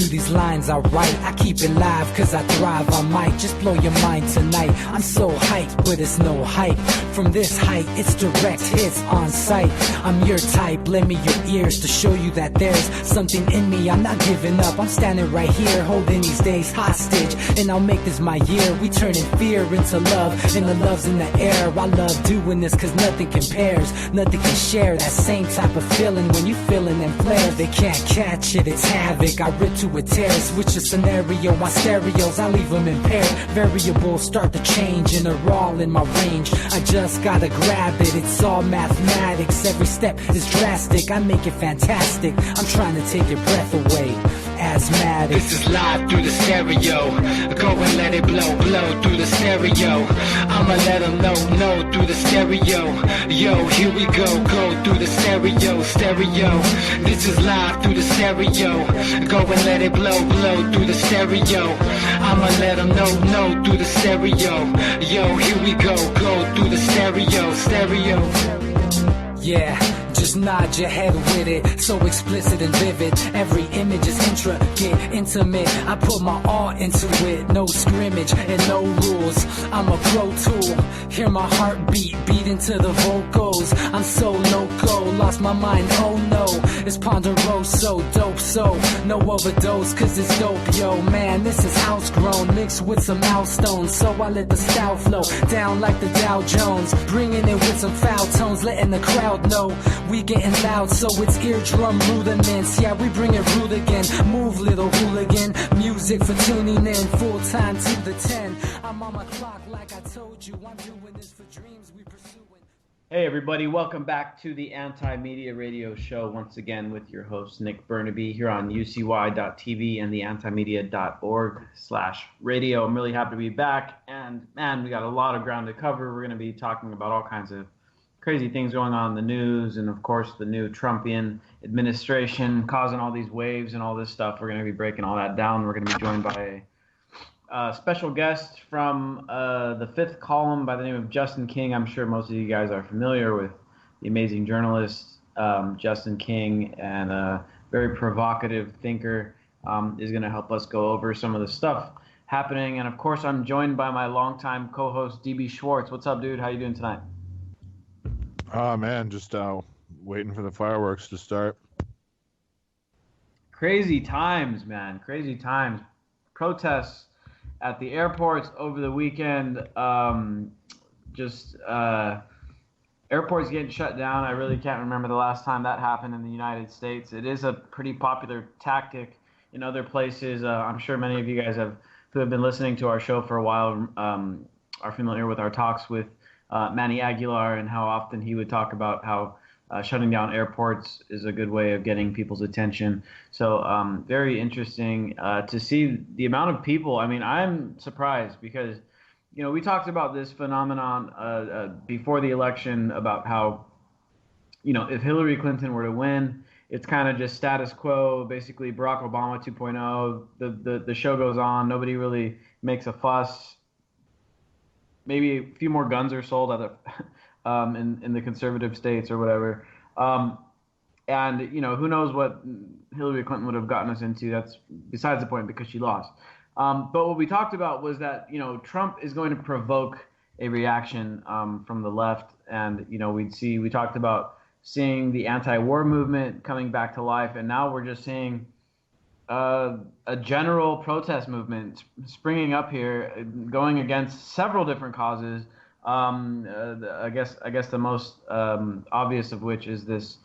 through these lines I write. I keep it live cause I thrive. I might just blow your mind tonight. I'm so hyped, but it's no hype. From this height, it's direct hits on sight. I'm your type, lend me your ears to show you that there's something in me. I'm not giving up, I'm standing right here, holding these days hostage. And I'll make this my year. We turning fear into love, and the love's in the air. I love doing this cause nothing compares. Nothing can share that same type of feeling when you feeling and flare. They can't catch it, it's havoc. I rip to a tear, switch a scenario on stereos, I leave them impaired. Variables start to change and they're all in my range. I just gotta grab it, it's all mathematics. Every step is drastic, I make it fantastic. I'm trying to take your breath away. Asthmatic. This is live through the stereo. Go and let it blow, blow through the stereo. I'ma let them know through the stereo. Yo, here we go through the stereo, stereo. This is live through the stereo. Go and let it blow, blow through the stereo. I'ma let them know through the stereo. Yo, here we go through the stereo, stereo. Yeah, just nod your head with it, so explicit and vivid. Every image is intricate, intimate. I put my all into it, no scrimmage and no rules. I'm a pro tool, hear my heartbeat, beat into the vocals. I'm so loco, lost my mind, oh no. It's ponderoso, dope, so no overdose, cause it's dope, yo. Man, this is house grown, mixed with some milestones. So I let the style flow down like the Dow Jones, bringing it with some foul tones, letting the crowd know we getting loud, so it's eardrum rudiments. Yeah, we bring it rude again. Move, little hooligan. Music for tuning in, full time to the 10. I'm on my clock like I told you. I'm doing this for dreams we pursuing. Hey everybody, welcome back to the Anti-Media Radio Show once again with your host Nick Bernabe here on ucy.tv and the antimedia.org/radio. I'm really happy to be back, and man, we got a lot of ground to cover. We're going to be talking about all kinds of crazy things going on in the news, and of course the new Trumpian administration causing all these waves and all this stuff. We're going to be breaking all that down. We're going to be joined by a special guest from the Fifth Column by the name of Justin King. I'm sure most of you guys are familiar with the amazing journalist Justin King, and a very provocative thinker, is going to help us go over some of the stuff happening. And of course I'm joined by my longtime co-host DB Schwartz. What's up, dude? How you doing tonight? Oh, man, just waiting for the fireworks to start. Crazy times, man. Crazy times. Protests at the airports over the weekend. Airports getting shut down. I really can't remember the last time that happened in the United States. It is a pretty popular tactic in other places. I'm sure many of you guys who have been listening to our show for a while are familiar with our talks with Manny Aguilar, and how often he would talk about how shutting down airports is a good way of getting people's attention. So very interesting to see the amount of people. I mean, I'm surprised because, you know, we talked about this phenomenon before the election about how, you know, if Hillary Clinton were to win, it's kind of just status quo, basically Barack Obama 2.0. The show goes on. Nobody really makes a fuss. Maybe a few more guns are sold in the conservative states or whatever. And, you know, who knows what Hillary Clinton would have gotten us into. That's besides the point because she lost. But what we talked about was that, you know, Trump is going to provoke a reaction from the left. And, you know, we talked about seeing the anti-war movement coming back to life. And now we're just seeing a general protest movement springing up here, going against several different causes. I guess the most obvious of which is this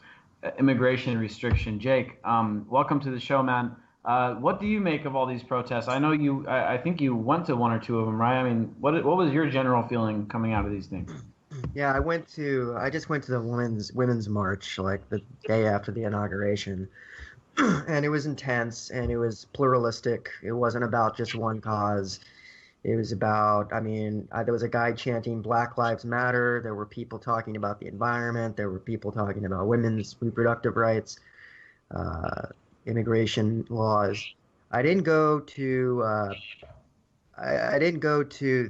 immigration restriction. Jake, welcome to the show, man. What do you make of all these protests? I know I think you went to one or two of them, right? I mean, what was your general feeling coming out of these things? Yeah, I just went to the women's march like the day after the inauguration. And it was intense, and it was pluralistic. It wasn't about just one cause. It was about, there was a guy chanting Black Lives Matter. There were people talking about the environment. There were people talking about women's reproductive rights, immigration laws. I didn't go to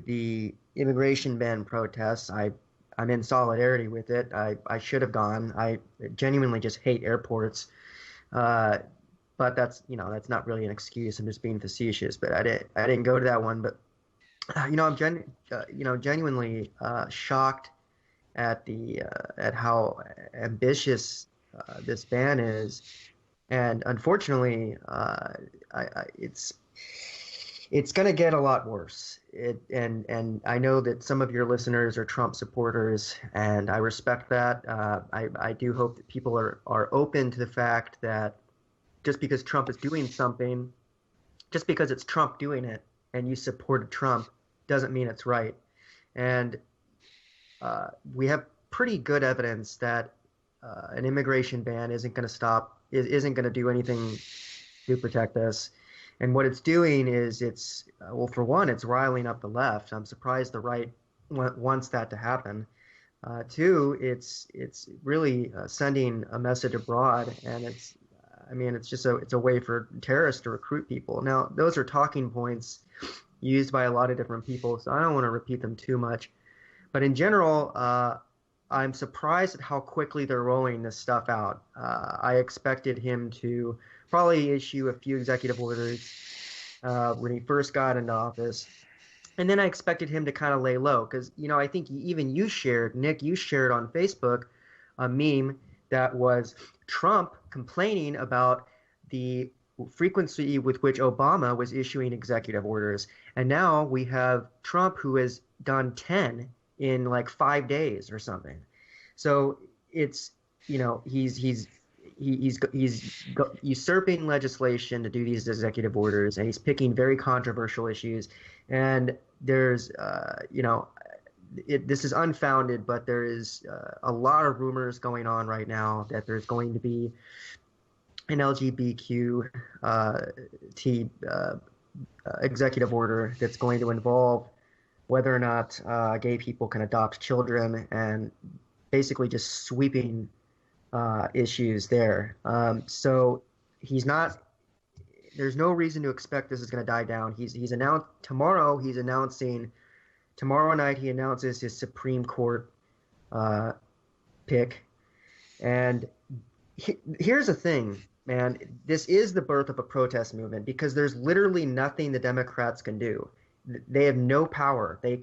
the immigration ban protests. I'm in solidarity with it. I should have gone. I genuinely just hate airports. but that's that's not really an excuse. I'm just being facetious. But I didn't go to that one. But I'm genuinely shocked at at how ambitious this ban is, and unfortunately, it's going to get a lot worse. And I know that some of your listeners are Trump supporters, and I respect that. I do hope that people are open to the fact that just because Trump is doing something, just because it's Trump doing it, and you supported Trump, doesn't mean it's right. And we have pretty good evidence that an immigration ban isn't going to do anything to protect us. And what it's doing is for one, it's riling up the left. I'm surprised the right wants that to happen. Two, it's really sending a message abroad, and it's a way for terrorists to recruit people. Now, those are talking points used by a lot of different people, so I don't want to repeat them too much. But in general, I'm surprised at how quickly they're rolling this stuff out. I expected him to probably issue a few executive orders when he first got into office. And then I expected him to kind of lay low because, I think even you shared on Facebook a meme that was Trump complaining about the frequency with which Obama was issuing executive orders. And now we have Trump who has done 10 in like 5 days or something. So it's, he's usurping legislation to do these executive orders, and he's picking very controversial issues. And there's, this is unfounded, but there is a lot of rumors going on right now that there's going to be an LGBTQ executive order that's going to involve whether or not gay people can adopt children, and basically just sweeping issues there. So there's no reason to expect this is going to die down. He's announced tomorrow night he announces his Supreme Court pick. And here's the thing, man, this is the birth of a protest movement because there's literally nothing the Democrats can do. They have no power. They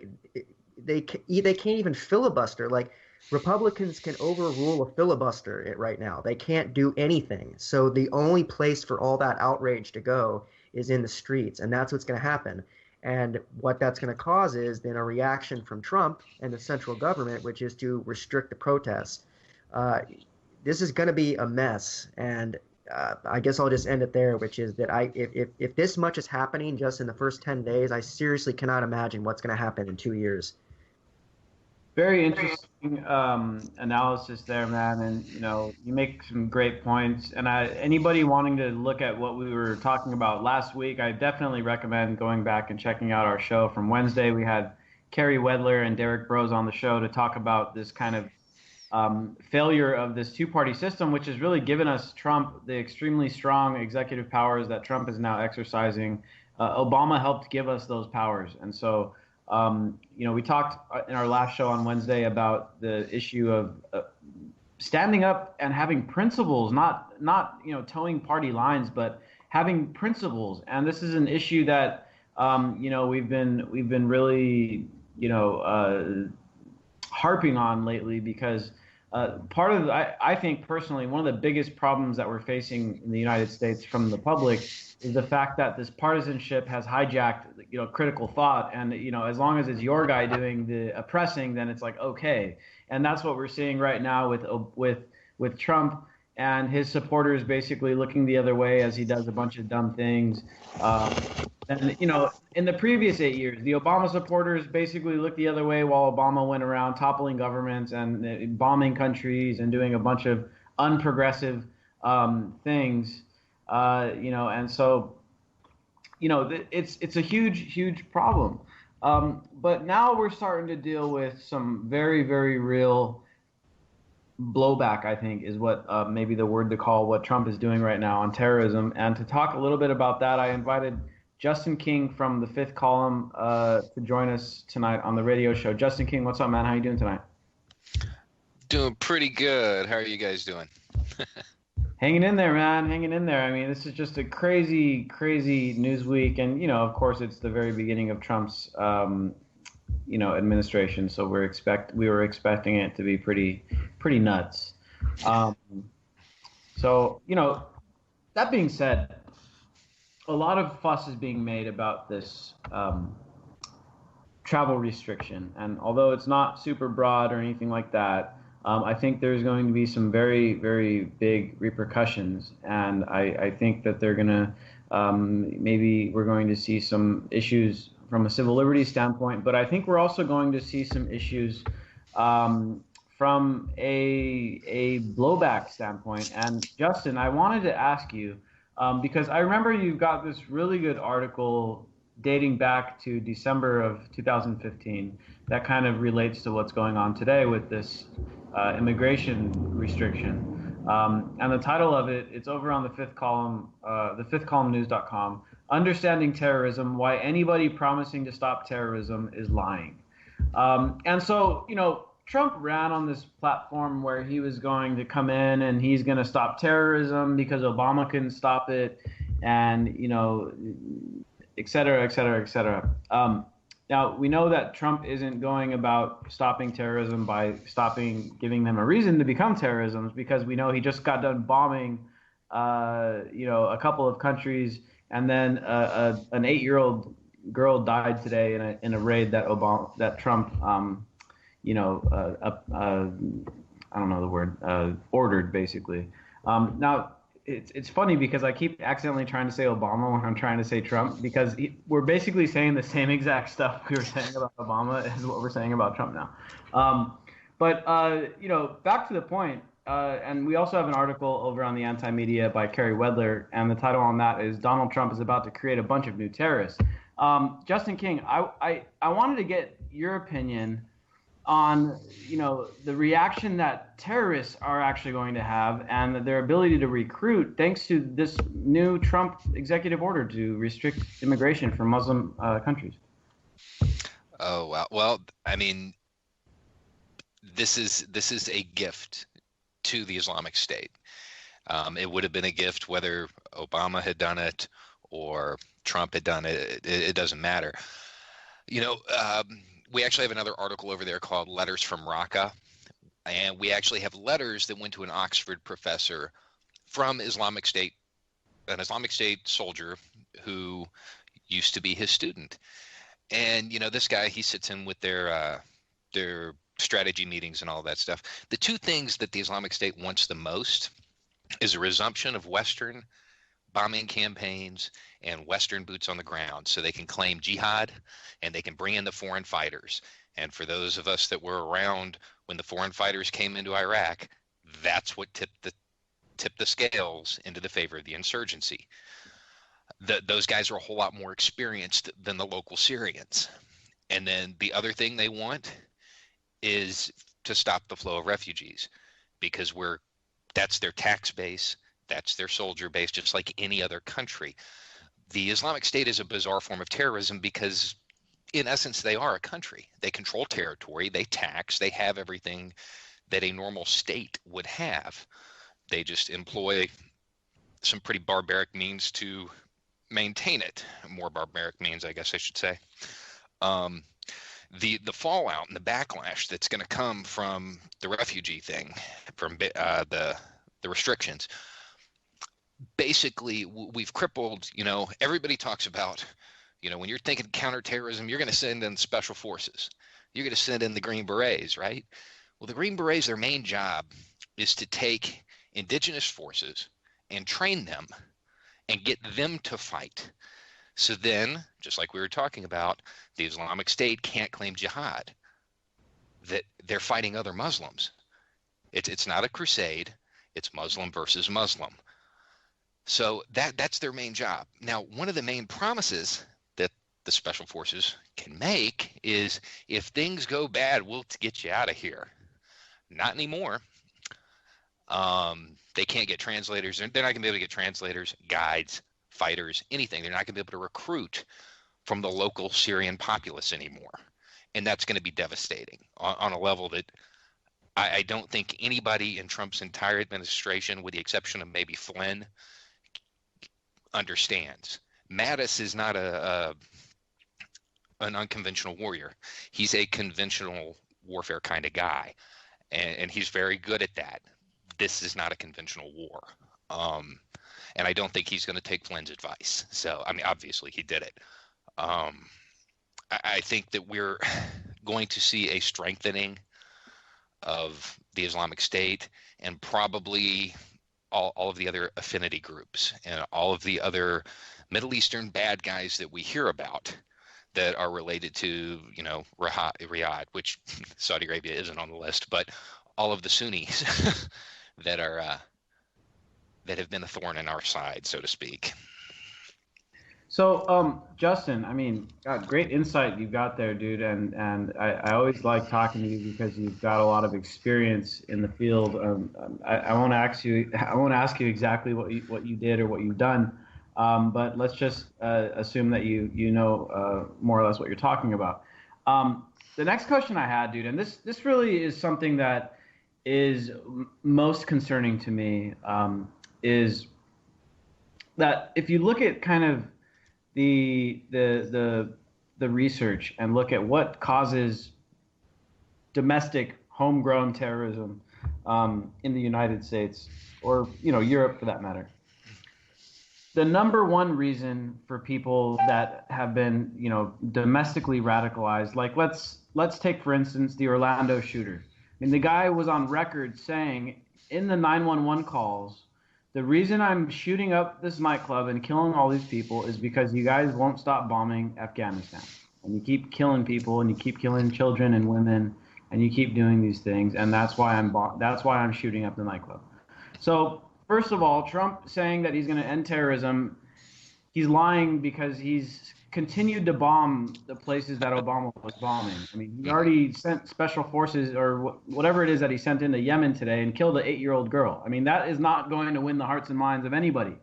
can't even filibuster. Like, Republicans can overrule a filibuster right now. They can't do anything. So the only place for all that outrage to go is in the streets, and that's what's going to happen. And what that's going to cause is then a reaction from Trump and the central government, which is to restrict the protests. This is going to be a mess, and I guess I'll just end it there, which is that if this much is happening just in the first 10 days, I seriously cannot imagine what's going to happen in 2 years. Very interesting analysis there, man. And, you make some great points. And anybody wanting to look at what we were talking about last week, I definitely recommend going back and checking out our show from Wednesday. We had Kerry Wedler and Derek Brose on the show to talk about this kind of failure of this two-party system, which has really given us Trump the extremely strong executive powers that Trump is now exercising. Obama helped give us those powers. And so, we talked in our last show on Wednesday about the issue of standing up and having principles, not towing party lines, but having principles. And this is an issue that we've been really harping on lately because I think personally one of the biggest problems that we're facing in the United States from the public is the fact that this partisanship has hijacked critical thought, and as long as it's your guy doing the oppressing, then it's like okay. And that's what we're seeing right now with Trump and his supporters basically looking the other way as he does a bunch of dumb things. And in the previous 8 years, the Obama supporters basically looked the other way while Obama went around toppling governments and bombing countries and doing a bunch of unprogressive things. And so, it's a huge problem. But now we're starting to deal with some very, very real blowback, I think, is what maybe the word to call what Trump is doing right now on terrorism. And to talk a little bit about that, I invited Justin King from the Fifth Column to join us tonight on the radio show. Justin King, what's up, man? How you doing tonight? Doing pretty good. How are you guys doing? Hanging in there, man. Hanging in there. I mean, this is just a crazy, crazy news week, and of course, it's the very beginning of Trump's, administration. So we were expecting it to be pretty nuts. Um, so that being said, a lot of fuss is being made about this travel restriction, and although it's not super broad or anything like that. I think there's going to be some very, very big repercussions, and I think that they're going to maybe we're going to see some issues from a civil liberties standpoint, but I think we're also going to see some issues from a blowback standpoint. And Justin, I wanted to ask you because I remember you got this really good article dating back to December of 2015 that kind of relates to what's going on today with this immigration restriction. And the title of it's over on the fifth column, thefifthcolumnnews.com, Understanding Terrorism, Why Anybody Promising to Stop Terrorism is Lying. And so, Trump ran on this platform where he was going to come in and he's going to stop terrorism because Obama couldn't stop it, and, et cetera, et cetera, et cetera. Now, we know that Trump isn't going about stopping terrorism by giving them a reason to become terrorism, because we know he just got done bombing, a couple of countries, and then an 8-year-old girl died today in a raid that Trump, I don't know the word, ordered, basically. Now, it's funny because I keep accidentally trying to say Obama when I'm trying to say Trump, because we're basically saying the same exact stuff we were saying about Obama is what we're saying about Trump now. But back to the point, and we also have an article over on the Anti-Media by Kerry Wedler, and the title on that is Donald Trump is about to create a bunch of new terrorists. Justin King, I wanted to get your opinion on the reaction that terrorists are actually going to have, and their ability to recruit thanks to this new Trump executive order to restrict immigration from Muslim countries. Oh wow! Well, I mean, this is a gift to the Islamic State. It would have been a gift whether Obama had done it or Trump had done it. It doesn't matter. We actually have another article over there called Letters from Raqqa, and we actually have letters that went to an Oxford professor from Islamic State, an Islamic State soldier who used to be his student. And this guy, he sits in with their strategy meetings and all that stuff. The two things that the Islamic State wants the most is a resumption of Western bombing campaigns and Western boots on the ground, so they can claim jihad and they can bring in the foreign fighters. And for those of us that were around when the foreign fighters came into Iraq, that's what tipped the scales into the favor of the insurgency. Those guys are a whole lot more experienced than the local Syrians. And then the other thing they want is to stop the flow of refugees, because that's their tax base, that's their soldier base, just like any other country. The Islamic State is a bizarre form of terrorism because, in essence, they are a country. They control territory, they tax, they have everything that a normal state would have. They just employ some pretty barbaric means to maintain it. More barbaric means, I guess I should say. The fallout and the backlash that's going to come from the refugee thing, from the restrictions, basically we've crippled, everybody talks about, when you're thinking counterterrorism, you're going to send in special forces. You're going to send in the Green Berets, right? Well, the Green Berets, their main job is to take indigenous forces and train them and get them to fight. So then, just like we were talking about, the Islamic State can't claim jihad, that they're fighting other Muslims. It's not a crusade. It's Muslim versus Muslim. So that's their main job. Now, one of the main promises that the special forces can make is, if things go bad, we'll get you out of here. Not anymore. They can't get translators. They're not going to be able to get translators, guides, fighters, anything. They're not going to be able to recruit from the local Syrian populace anymore. And that's going to be devastating on a level that I don't think anybody in Trump's entire administration, with the exception of maybe Flynn, understands. Mattis is not an unconventional warrior. He's a conventional warfare kind of guy, and he's very good at that. This is not a conventional war. And I don't think he's going to take Flynn's advice. So, I mean, obviously he did it. I think that we're going to see a strengthening of the Islamic State and probably all of the other affinity groups and all of the other Middle Eastern bad guys that we hear about that are related to, Riyadh, which Saudi Arabia isn't on the list, but all of the Sunnis that have been a thorn in our side, so to speak. So, Justin, I mean, great insight you've got there, dude, and I always like talking to you because you've got a lot of experience in the field. I won't ask you exactly what you did or what you've done, but let's just assume that you know more or less what you're talking about. The next question I had, dude, and this really is something that is most concerning to me, is that if you look at kind of the research and look at what causes domestic homegrown terrorism in the United States, or Europe for that matter, the number one reason for people that have been domestically radicalized, like let's take for instance the Orlando shooter. I mean, the guy was on record saying in the 911 calls, the reason I'm shooting up this nightclub and killing all these people is because you guys won't stop bombing Afghanistan. And you keep killing people, and you keep killing children and women, and you keep doing these things, and that's why I'm shooting up the nightclub. So, first of all, Trump saying that he's going to end terrorism, he's lying because he's continued to bomb the places that Obama was bombing. I mean, he already sent special forces or whatever it is that he sent into Yemen today and killed an 8-year-old girl. I mean, that is not going to win the hearts and minds of anybody.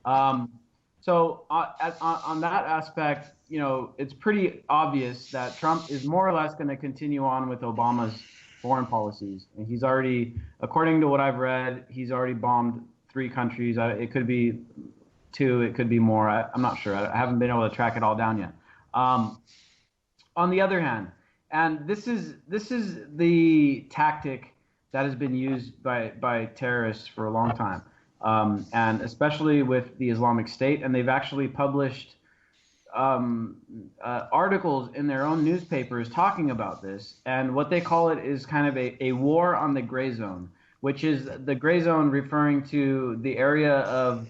So on that aspect, it's pretty obvious that Trump is more or less going to continue on with Obama's foreign policies. And he's already, according to what I've read, he's already bombed 3 countries. It could be 2, it could be more. I'm not sure. I haven't been able to track it all down yet. On the other hand, and this is the tactic that has been used by terrorists for a long time, and especially with the Islamic State, and they've actually published articles in their own newspapers talking about this, and what they call it is kind of a war on the gray zone, which is the gray zone referring to the area of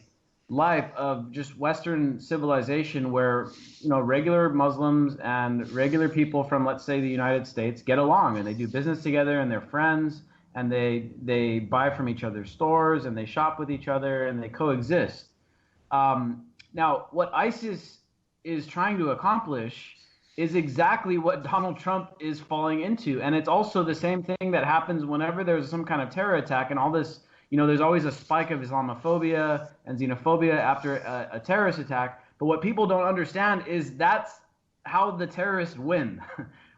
life of just Western civilization where regular Muslims and regular people from, let's say, the United States get along and they do business together and they're friends and they buy from each other's stores and they shop with each other and they coexist. Now, what ISIS is trying to accomplish is exactly what Donald Trump is falling into, and it's also the same thing that happens whenever there's some kind of terror attack and all this. There's always a spike of Islamophobia and xenophobia after a terrorist attack. But what people don't understand is that's how the terrorists win,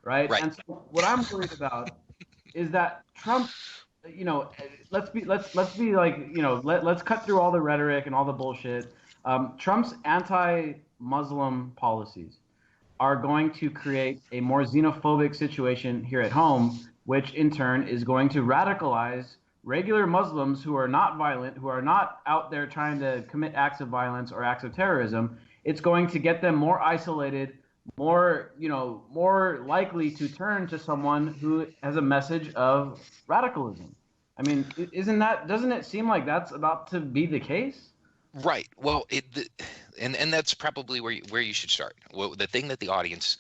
right? And so what I'm worried about is that Trump, let's cut through all the rhetoric and all the bullshit. Trump's anti-Muslim policies are going to create a more xenophobic situation here at home, which in turn is going to radicalize regular Muslims who are not violent, who are not out there trying to commit acts of violence or acts of terrorism. It's going to get them more isolated, more likely to turn to someone who has a message of radicalism. I mean, doesn't it seem like that's about to be the case? Right. Well, and that's probably where you should start. Well, the thing that the audience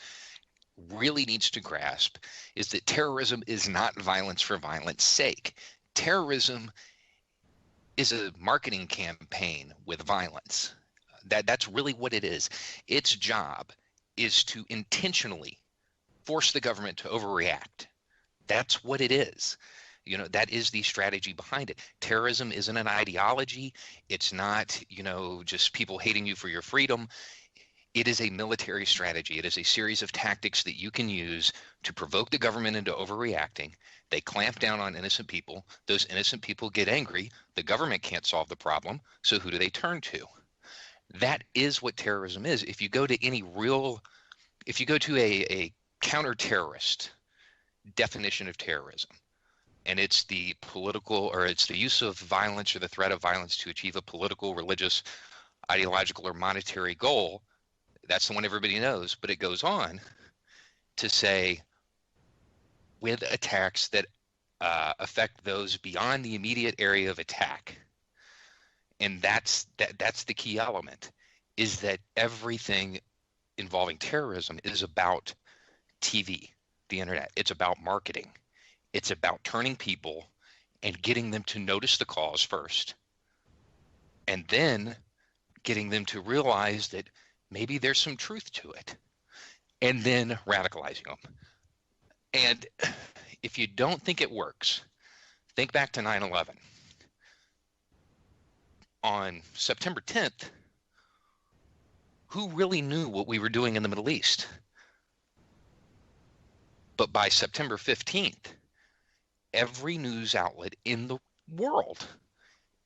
really needs to grasp is that terrorism is not violence for violence sake. Terrorism is a marketing campaign with violence. That's really what it is. Its job is to intentionally force the government to overreact. That's what it is. That is the strategy behind it. Terrorism isn't an ideology. It's not, just people hating you for your freedom. It is a military strategy. It is a series of tactics that you can use to provoke the government into overreacting. They clamp down on innocent people. Those innocent people get angry. The government can't solve the problem. So who do they turn to? That is what terrorism is. If you go to a counter-terrorist definition of terrorism, and it's the use of violence or the threat of violence to achieve a political, religious, ideological, or monetary goal, that's the one everybody knows. But it goes on to say, with attacks that affect those beyond the immediate area of attack. And that's the key element, is that everything involving terrorism is about TV, the internet. It's about marketing. It's about turning people and getting them to notice the cause first, and then getting them to realize that maybe there's some truth to it, and then radicalizing them. And if you don't think it works, think back to 9/11. On September 10th, who really knew what we were doing in the Middle East? But by September 15th, every news outlet in the world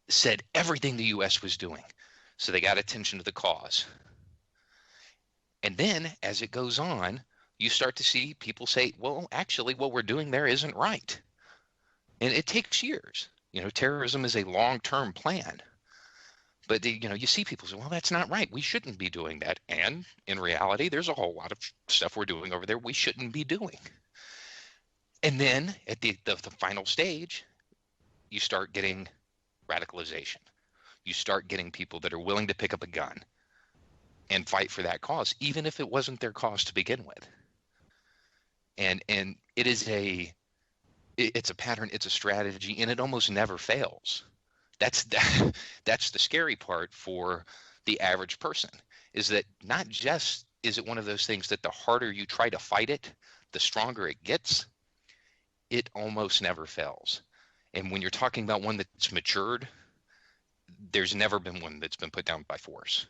said everything the U.S. was doing. So they got attention to the cause. And then as it goes on, you start to see people say, well, actually, what we're doing there isn't right. And it takes years. Terrorism is a long-term plan. But you see people say, well, that's not right. We shouldn't be doing that. And in reality, there's a whole lot of stuff we're doing over there we shouldn't be doing. And then at the final stage, you start getting radicalization. You start getting people that are willing to pick up a gun and fight for that cause, even if it wasn't their cause to begin with. And it's a pattern, it's a strategy, and it almost never fails. That's the scary part for the average person, is that not just is it one of those things that the harder you try to fight it, the stronger it gets. It almost never fails. And when you're talking about one that's matured, there's never been one that's been put down by force.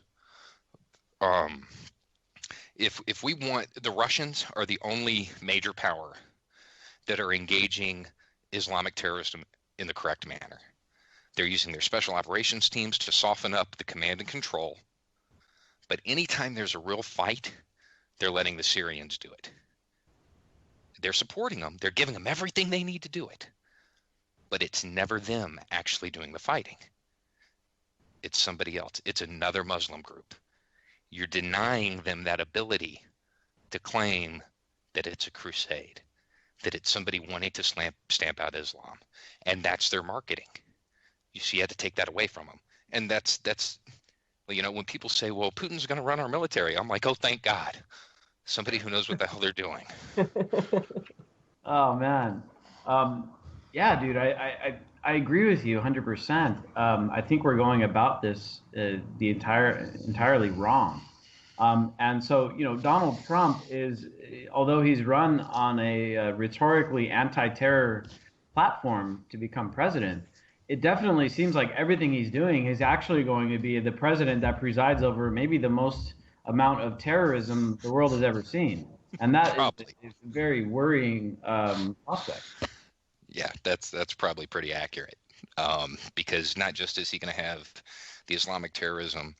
If we want, the Russians are the only major power that are engaging Islamic terrorism in the correct manner. They're using their special operations teams to soften up the command and control. But anytime there's a real fight, they're letting the Syrians do it. They're supporting them. They're giving them everything they need to do it. But it's never them actually doing the fighting. It's somebody else. It's another Muslim group. You're denying them that ability to claim that it's a crusade, that it's somebody wanting to stamp out Islam. And that's their marketing. You see, you had to take that away from them. And that's when people say, well, Putin's going to run our military, I'm like, oh, thank God. Somebody who knows what the hell they're doing. Oh, man. Yeah, dude, I agree with you 100%. I think we're going about this entirely wrong. And so, Donald Trump is, although he's run on a rhetorically anti-terror platform to become president, it definitely seems like everything he's doing is actually going to be the president that presides over maybe the most amount of terrorism the world has ever seen. And that is a very worrying prospect. Yeah, that's probably pretty accurate. Because not just is he going to have the Islamic terrorism,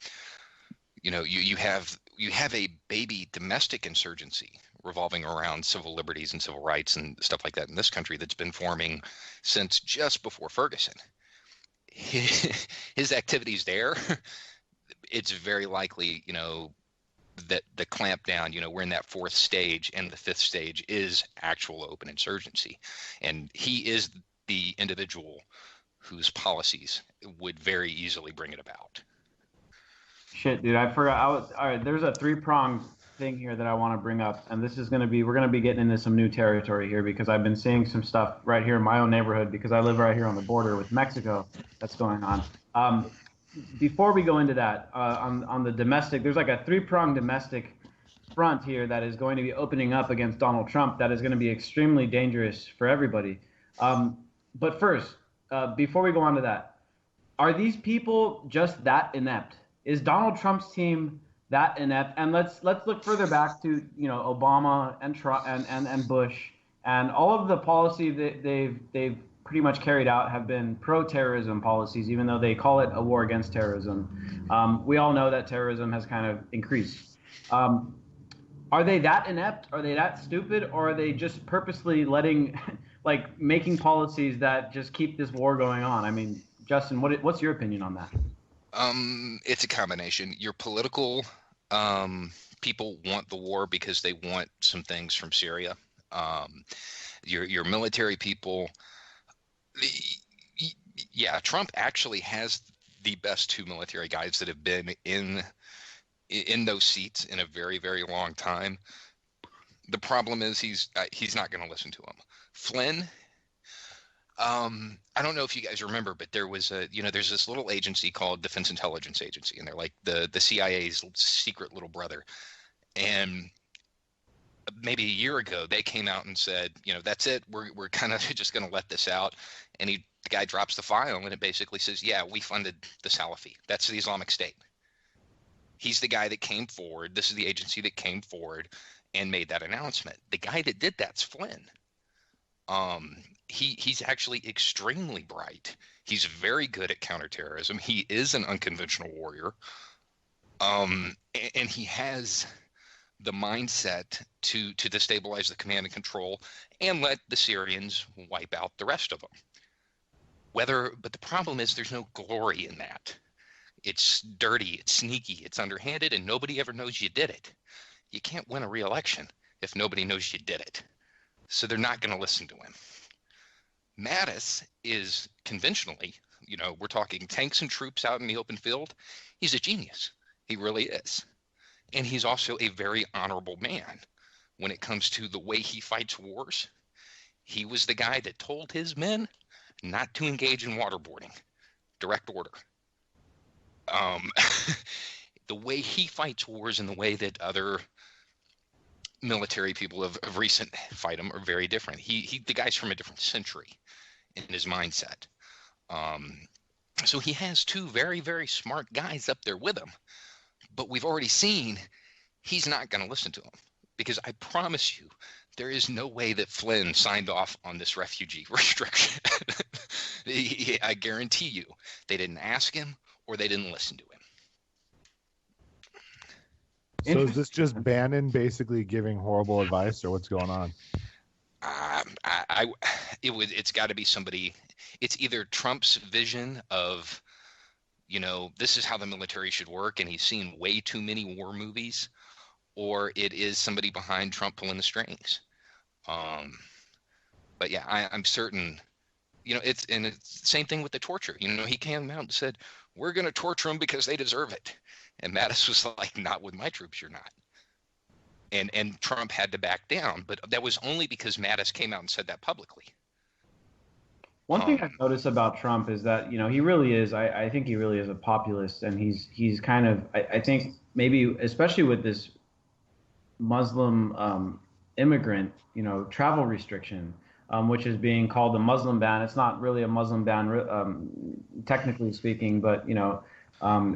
you have a baby domestic insurgency revolving around civil liberties and civil rights and stuff like that in this country that's been forming since just before Ferguson. His activities there, it's very likely, that the clampdown, we're in that fourth stage, and the fifth stage is actual open insurgency. And he is the individual whose policies would very easily bring it about. Shit, dude, I forgot. All right, there's a three-pronged thing here that I want to bring up, and this is we're going to be getting into some new territory here, because I've been seeing some stuff right here in my own neighborhood, because I live right here on the border with Mexico that's going on. Before we go into that, on the domestic, there's like a three-pronged domestic front here that is going to be opening up against Donald Trump that is going to be extremely dangerous for everybody. But first, before we go on to that, are these people just that inept? Is Donald Trump's team that inept. And let's look further back to Obama and Trump and Bush, and all of the policy that they've pretty much carried out have been pro-terrorism policies, even though they call it a war against terrorism. We all know that terrorism has kind of increased. Are they that inept? Are they that stupid? Or are they just purposely making policies that just keep this war going on? I mean, Justin, what's your opinion on that? It's a combination. Your political people want the war because they want some things from Syria. Your military people, yeah, Trump actually has the best two military guys that have been in those seats in a very, very long time. The problem is he's not going to listen to him. Flynn, I don't know if you guys remember, but there's this little agency called Defense Intelligence Agency, and they're like the CIA's secret little brother. And maybe a year ago, they came out and said, that's it. We're kind of just going to let this out. And the guy drops the file, and it basically says, yeah, we funded the Salafi. That's the Islamic State. He's the guy that came forward. This is the agency that came forward and made that announcement. The guy that did that's Flynn. He's actually extremely bright. He's very good at counterterrorism. He is an unconventional warrior. And he has the mindset to destabilize the command and control and let the Syrians wipe out the rest of them. But the problem is there's no glory in that. It's dirty, it's sneaky, it's underhanded, and nobody ever knows you did it. You can't win a re-election if nobody knows you did it. So they're not going to listen to him. Mattis is conventionally, we're talking tanks and troops out in the open field. He's a genius. He really is. And he's also a very honorable man when it comes to the way he fights wars. He was the guy that told his men not to engage in waterboarding. Direct order. The way he fights wars and the way that other military people of recent fight them are very different. The guy's from a different century in his mindset. So he has two very, very smart guys up there with him. But we've already seen he's not going to listen to him, because I promise you there is no way that Flynn signed off on this refugee restriction. I guarantee you they didn't ask him or they didn't listen to him. So is this just Bannon basically giving horrible advice, or what's going on? It's got to be somebody. It's either Trump's vision of, this is how the military should work, and he's seen way too many war movies, or it is somebody behind Trump pulling the strings. But yeah, I'm certain. It's the same thing with the torture. He came out and said, we're going to torture them because they deserve it. And Mattis was like, not with my troops, you're not. And Trump had to back down. But that was only because Mattis came out and said that publicly. One thing I've noticed about Trump is that, he really is, I think he really is a populist. And he's kind of, I think maybe, especially with this Muslim immigrant, travel restriction, which is being called the Muslim ban. It's not really a Muslim ban, technically speaking, but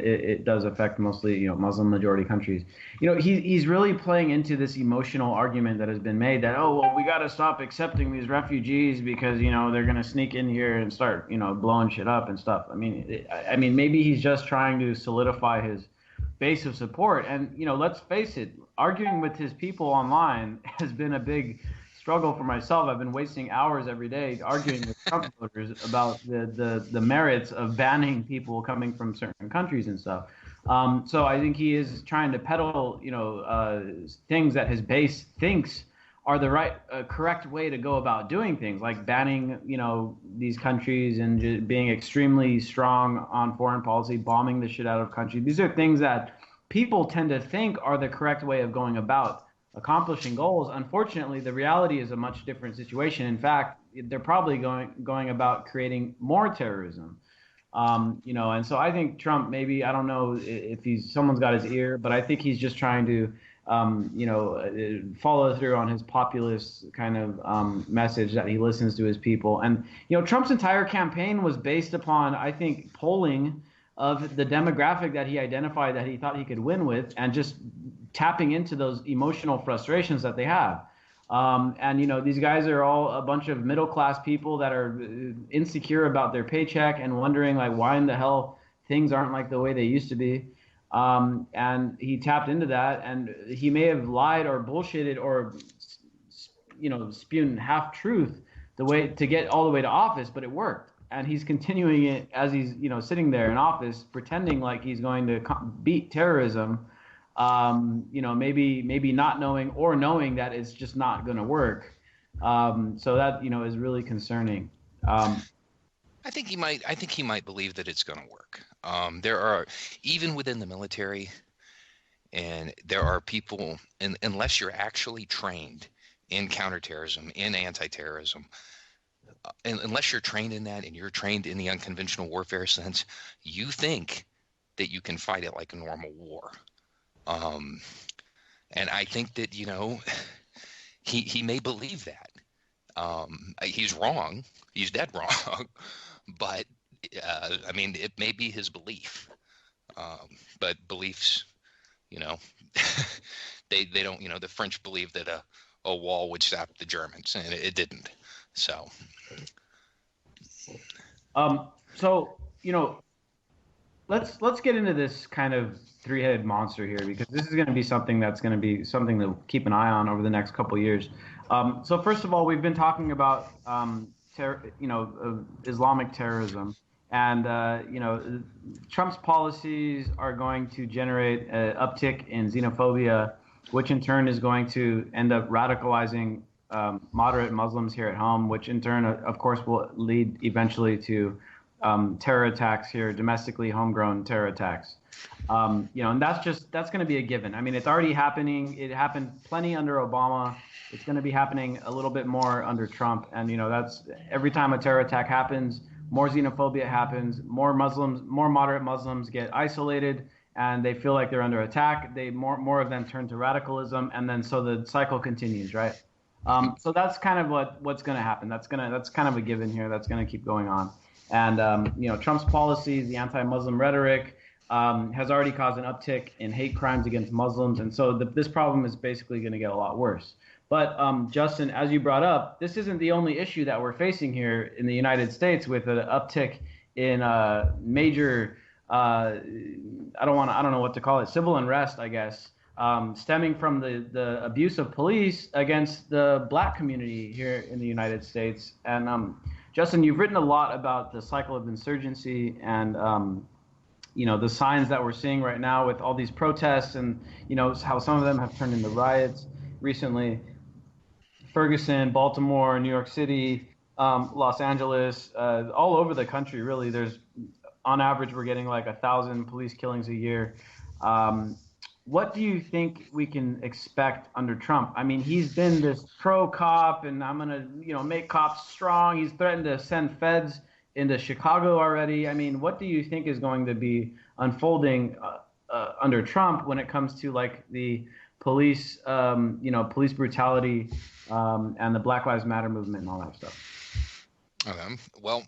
it does affect mostly Muslim majority countries. He's really playing into this emotional argument that has been made that we got to stop accepting these refugees because they're gonna sneak in here and start blowing shit up and stuff. I mean maybe he's just trying to solidify his base of support. And let's face it, arguing with his people online has been a big struggle for myself. I've been wasting hours every day arguing with Trump voters about the merits of banning people coming from certain countries and stuff. So I think he is trying to peddle, things that his base thinks are the right, correct way to go about doing things, like banning, these countries and just being extremely strong on foreign policy, bombing the shit out of countries. These are things that people tend to think are the correct way of going about accomplishing goals. Unfortunately, the reality is a much different situation. In fact, they're probably going about creating more terrorism. And so I think Trump, maybe, I don't know if someone's got his ear, but I think he's just trying to, follow through on his populist kind of message that he listens to his people. And, Trump's entire campaign was based upon, I think, polling of the demographic that he identified that he thought he could win with, and just tapping into those emotional frustrations that they have. And these guys are all a bunch of middle class people that are insecure about their paycheck and wondering like why in the hell things aren't like the way they used to be. And he tapped into that, and he may have lied or bullshitted or spewed half truth the way to get all the way to office, but it worked. And he's continuing it as he's sitting there in office, pretending like he's going to beat terrorism. Maybe not knowing or knowing that it's just not going to work. So that is really concerning. I think he might believe that it's going to work. There are, even within the military, and there are people, unless you're actually trained in counterterrorism, in anti-terrorism, and unless you're trained in that and you're trained in the unconventional warfare sense, you think that you can fight it like a normal war. And I think that, he may believe that. He's wrong. He's dead wrong. But, it may be his belief. But beliefs, they don't, the French believed that a wall would stop the Germans, and it didn't. So. Let's get into this kind of three-headed monster here, because this is going to be something to keep an eye on over the next couple of years. So first of all, we've been talking about Islamic terrorism, and Trump's policies are going to generate an uptick in xenophobia, which in turn is going to end up radicalizing moderate Muslims here at home, which in turn, of course, will lead eventually to terror attacks here, domestically homegrown terror attacks. And that's going to be a given. I mean, it's already happening. It happened plenty under Obama. It's going to be happening a little bit more under Trump. And, that's every time a terror attack happens, more xenophobia happens, more moderate Muslims get isolated, and they feel like they're under attack. More of them turn to radicalism, and then so the cycle continues, right? So that's kind of what's going to happen. That's kind of a given here. That's going to keep going on. And Trump's policies, the anti-Muslim rhetoric, has already caused an uptick in hate crimes against Muslims, and so this problem is basically going to get a lot worse. But Justin, as you brought up, this isn't the only issue that we're facing here in the United States with an uptick in major, I don't know what to call it, civil unrest, I guess, stemming from the abuse of police against the black community here in the United States. And Justin, you've written a lot about the cycle of insurgency and the signs that we're seeing right now with all these protests, and how some of them have turned into riots recently. Ferguson, Baltimore, New York City, Los Angeles, all over the country, really. There's, on average, we're getting like 1,000 police killings a year. What do you think we can expect under Trump? I mean, he's been this pro-cop, and I'm going to, make cops strong. He's threatened to send feds into Chicago already. I mean, what do you think is going to be unfolding under Trump when it comes to like the police, police brutality, and the Black Lives Matter movement and all that stuff? Well,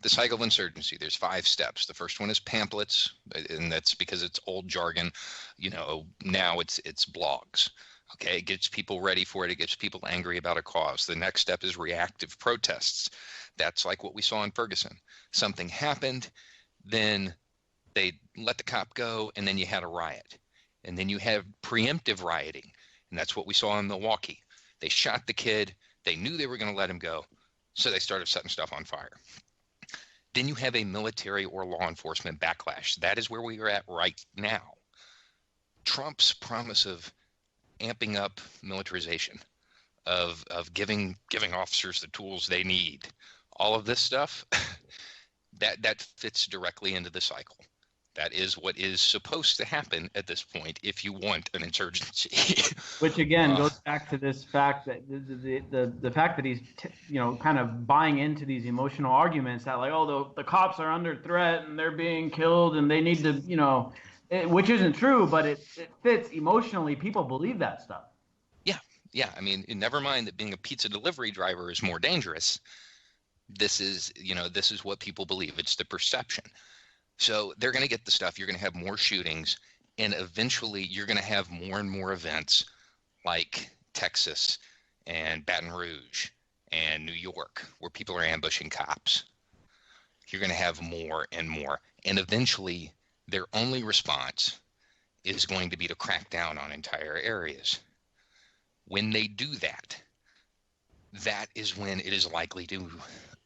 the cycle of insurgency, there's 5 steps. The first one is pamphlets, and that's because it's old jargon. Now it's blogs. Okay, it gets people ready for it. It gets people angry about a cause. The next step is reactive protests. That's like what we saw in Ferguson. Something happened, then they let the cop go, and then you had a riot. And then you have preemptive rioting, and that's what we saw in Milwaukee. They shot the kid. They knew they were going to let him go, so they started setting stuff on fire. Then you have a military or law enforcement backlash. That is where we are at right now. Trump's promise of amping up militarization, of giving officers the tools they need, all of this stuff, that fits directly into the cycle. That is what is supposed to happen at this point if you want an insurgency. Which again goes back to this fact that the fact that he's kind of buying into these emotional arguments that like, oh, the cops are under threat and they're being killed and they need to, which isn't true, but it fits emotionally. People believe that stuff. Yeah. I mean, never mind that being a pizza delivery driver is more dangerous. This is what people believe. It's the perception. So they're going to get the stuff. You're going to have more shootings, and eventually you're going to have more and more events like Texas and Baton Rouge and New York, where people are ambushing cops. You're going to have more and more. And eventually their only response is going to be to crack down on entire areas. When they do that, that is when it is likely to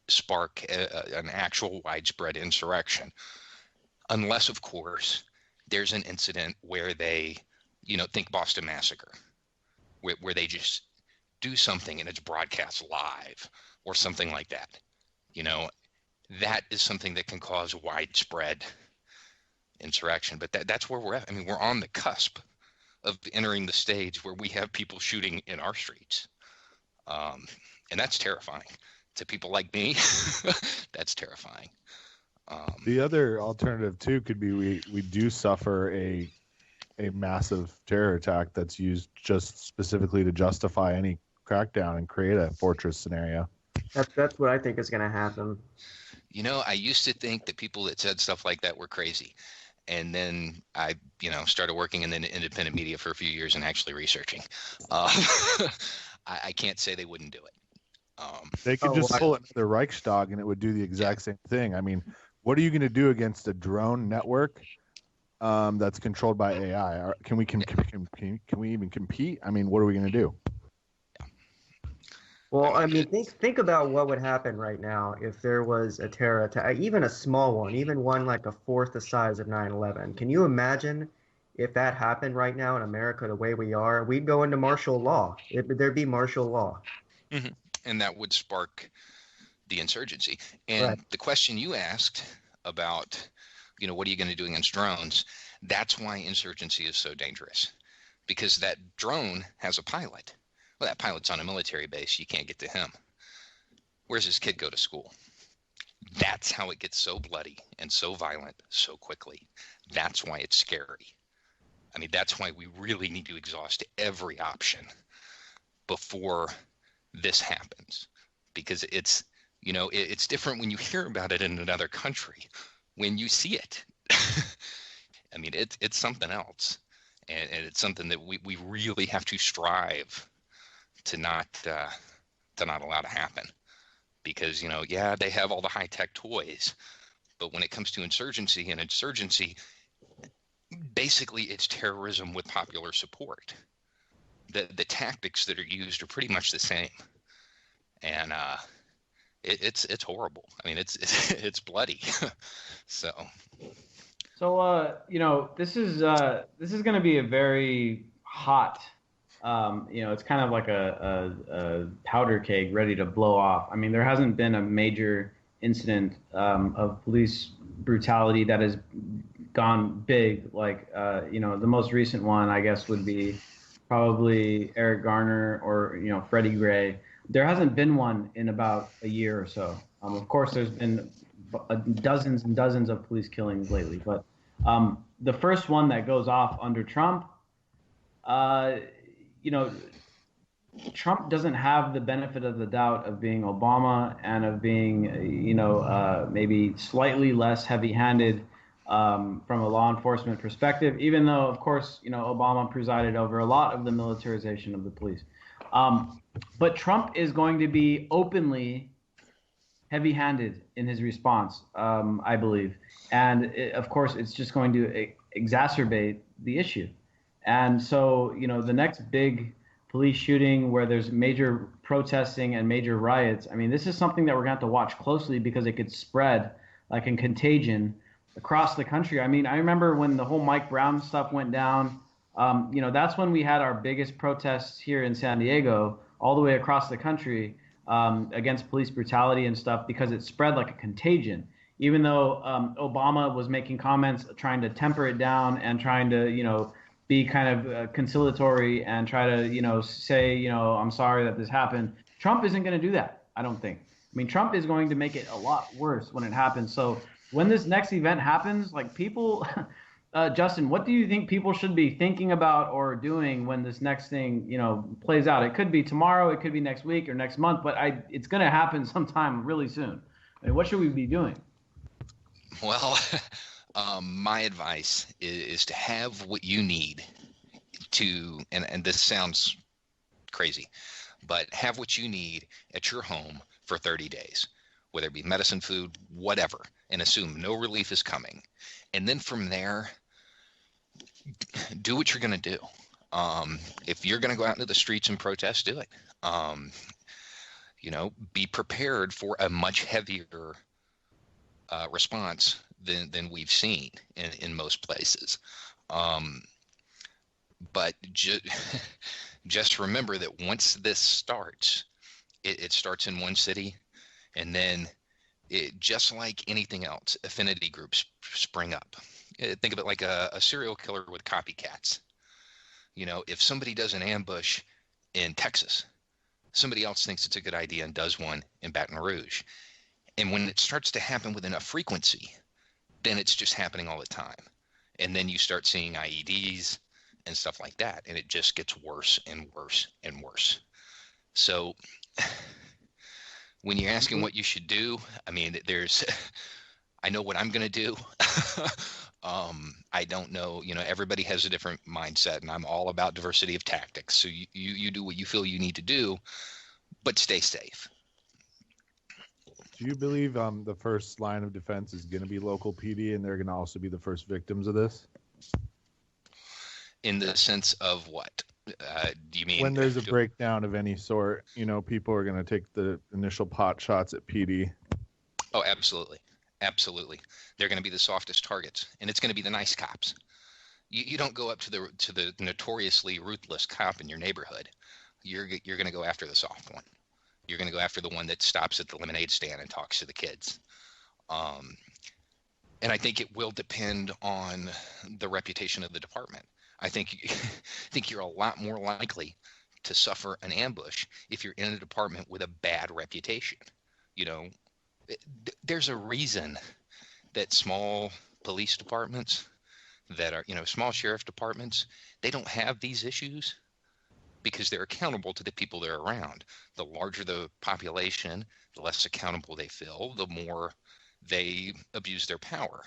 spark an actual widespread insurrection. Unless, of course, there's an incident where they, think Boston Massacre, where they just do something and it's broadcast live or something like that. That is something that can cause widespread insurrection. But that's where we're at. I mean, we're on the cusp of entering the stage where we have people shooting in our streets. And that's terrifying. To people like me, that's terrifying. The other alternative, too, could be we do suffer a massive terror attack that's used just specifically to justify any crackdown and create a fortress scenario. That's what I think is going to happen. I used to think that people that said stuff like that were crazy. And then I, started working in the independent media for a few years and actually researching. I can't say they wouldn't do it. They could just pull another Reichstag and it would do the exact same thing. I mean, what are you going to do against a drone network that's controlled by AI? Can we even compete? I mean, what are we going to do? Well, I mean, think about what would happen right now if there was a terror attack, even a small one, even one like a fourth the size of 9/11. Can you imagine if that happened right now in America the way we are? We'd go into martial law. There'd be martial law. Mm-hmm. And that would spark the insurgency. And Right. The question you asked about, what are you going to do against drones? That's why insurgency is so dangerous, because that drone has a pilot. Well, that pilot's on a military base. You can't get to him. Where's this kid go to school? That's how it gets so bloody and so violent so quickly. That's why it's scary. I mean, that's why we really need to exhaust every option before this happens, because it's different when you hear about it in another country. When you see it, I mean, it's something else, and it's something that we really have to strive to not allow to happen, because they have all the high tech toys, but when it comes to insurgency, basically it's terrorism with popular support. The tactics that are used are pretty much the same, and it's horrible. I mean, it's bloody. So this is going to be a very hot. It's kind of like a powder keg ready to blow off. I mean, there hasn't been a major incident of police brutality that has gone big. Like, the most recent one, I guess, would be probably Eric Garner or, Freddie Gray. There hasn't been one in about a year or so. Of course, there's been dozens and dozens of police killings lately. But the first one that goes off under Trump, Trump doesn't have the benefit of the doubt of being Obama and of being, maybe slightly less heavy-handed from a law enforcement perspective, even though, of course, Obama presided over a lot of the militarization of the police. But Trump is going to be openly heavy-handed in his response, I believe. And, of course, it's just going to exacerbate the issue. And so, the next big police shooting where there's major protesting and major riots, I mean, this is something that we're going to have to watch closely because it could spread like in contagion across the country. I mean, I remember when the whole Mike Brown stuff went down, that's when we had our biggest protests here in San Diego all the way across the country against police brutality and stuff, because it spread like a contagion. Even though Obama was making comments trying to temper it down and trying to, be kind of conciliatory and try to, say, I'm sorry that this happened. Trump isn't going to do that, I don't think. I mean, Trump is going to make it a lot worse when it happens. So when this next event happens, like people, Justin, what do you think people should be thinking about or doing when this next thing, plays out? It could be tomorrow, it could be next week or next month, but it's going to happen sometime really soon. I mean, what should we be doing? Well, My advice is to have what you need to, and this sounds crazy, but have what you need at your home for 30 days, whether it be medicine, food, whatever, and assume no relief is coming. And then from there, do what you're going to do. If you're going to go out into the streets and protest, do it. Be prepared for a much heavier response than we've seen in most places. But just remember that once this starts, it starts in one city, and then just like anything else, affinity groups spring up. Think of it like a serial killer with copycats. If somebody does an ambush in Texas, somebody else thinks it's a good idea and does one in Baton Rouge. And when it starts to happen with enough frequency, then it's just happening all the time. And then you start seeing IEDs and stuff like that. And it just gets worse and worse and worse. So when you're asking what you should do, I mean, I know what I'm going to do. I don't know, everybody has a different mindset, and I'm all about diversity of tactics. So you do what you feel you need to do, but stay safe. Do you believe the first line of defense is going to be local PD, and they're going to also be the first victims of this? In the sense of what? Do you mean when there's a breakdown of any sort, people are going to take the initial pot shots at PD? Oh, absolutely. Absolutely. They're going to be the softest targets, and it's going to be the nice cops. You don't go up to the notoriously ruthless cop in your neighborhood. You're going to go after the soft one. You're going to go after the one that stops at the lemonade stand and talks to the kids. And I think it will depend on the reputation of the department. I think you're a lot more likely to suffer an ambush if you're in a department with a bad reputation. There's a reason that small police departments that are, small sheriff departments, they don't have these issues because they're accountable to the people they're around. The larger the population, the less accountable they feel, the more they abuse their power.